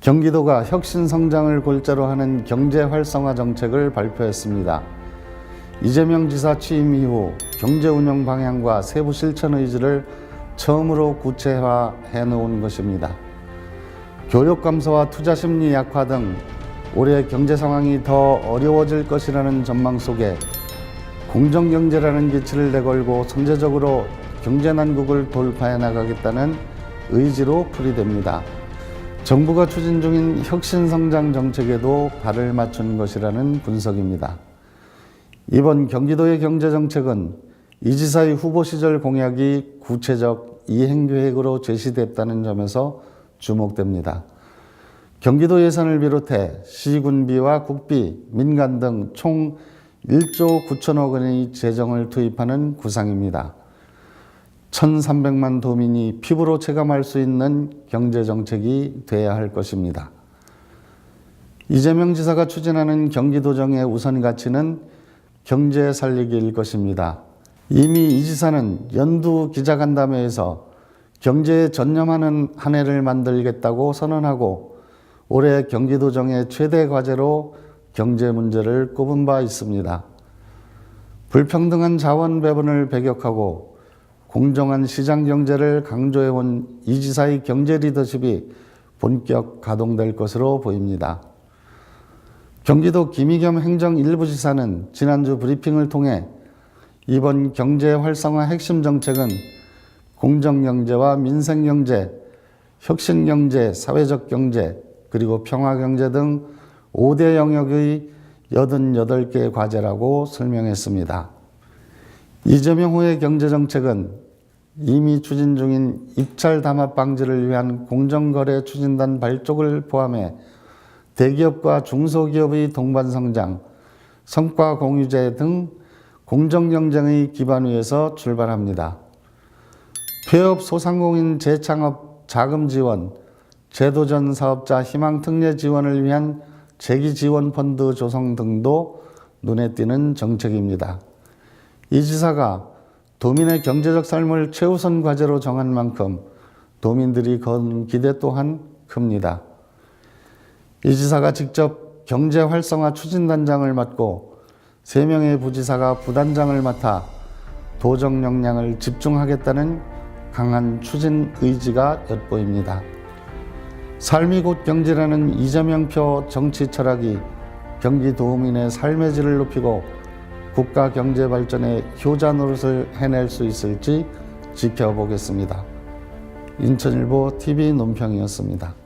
경기도가 혁신 성장을 골자로 하는 경제 활성화 정책을 발표했습니다. 이재명 지사 취임 이후 경제 운영 방향과 세부 실천 의지를 처음으로 구체화해 놓은 것입니다. 교육 감소와 투자 심리 약화 등 올해 경제 상황이 더 어려워질 것이라는 전망 속에 공정경제라는 기치를 내걸고 선제적으로 경제 난국을 돌파해 나가겠다는 의지로 풀이됩니다. 정부가 추진 중인 혁신성장 정책에도 발을 맞춘 것이라는 분석입니다. 이번 경기도의 경제정책은 이 지사의 후보 시절 공약이 구체적 이행계획으로 제시됐다는 점에서 주목됩니다. 경기도 예산을 비롯해 시군비와 국비, 민간 등 총 1조 9천억 원의 재정을 투입하는 구상입니다. 1,300만 도민이 피부로 체감할 수 있는 경제정책이 돼야 할 것입니다. 이재명 지사가 추진하는 경기도정의 우선 가치는 경제 살리기일 것입니다. 이미 이 지사는 연두 기자간담회에서 경제에 전념하는 한 해를 만들겠다고 선언하고 올해 경기도정의 최대 과제로 경제 문제를 꼽은 바 있습니다. 불평등한 자원 배분을 배격하고 공정한 시장 경제를 강조해온 이 지사의 경제 리더십이 본격 가동될 것으로 보입니다. 경기도 김의겸 행정 1부 지사는 지난주 브리핑을 통해 이번 경제 활성화 핵심 정책은 공정경제와 민생경제, 혁신경제, 사회적 경제, 그리고 평화경제 등 5대 영역의 88개 과제라고 설명했습니다. 이재명 후의 경제정책은 이미 추진 중인 입찰 담합 방지를 위한 공정거래 추진단 발족을 포함해 대기업과 중소기업의 동반 성장, 성과 공유제 등 공정경쟁의 기반 위에서 출발합니다. 폐업 소상공인 재창업 자금 지원, 제도전 사업자 희망 특례 지원을 위한 재기 지원 펀드 조성 등도 눈에 띄는 정책입니다. 이 지사가 도민의 경제적 삶을 최우선 과제로 정한 만큼 도민들이 건 기대 또한 큽니다. 이 지사가 직접 경제 활성화 추진단장을 맡고 3명의 부지사가 부단장을 맡아 도정 역량을 집중하겠다는 강한 추진 의지가 엿보입니다. 삶이 곧 경제라는 이재명표 정치 철학이 경기도민의 삶의 질을 높이고 국가 경제 발전의 효자 노릇을 해낼 수 있을지 지켜보겠습니다. 인천일보 TV 논평이었습니다.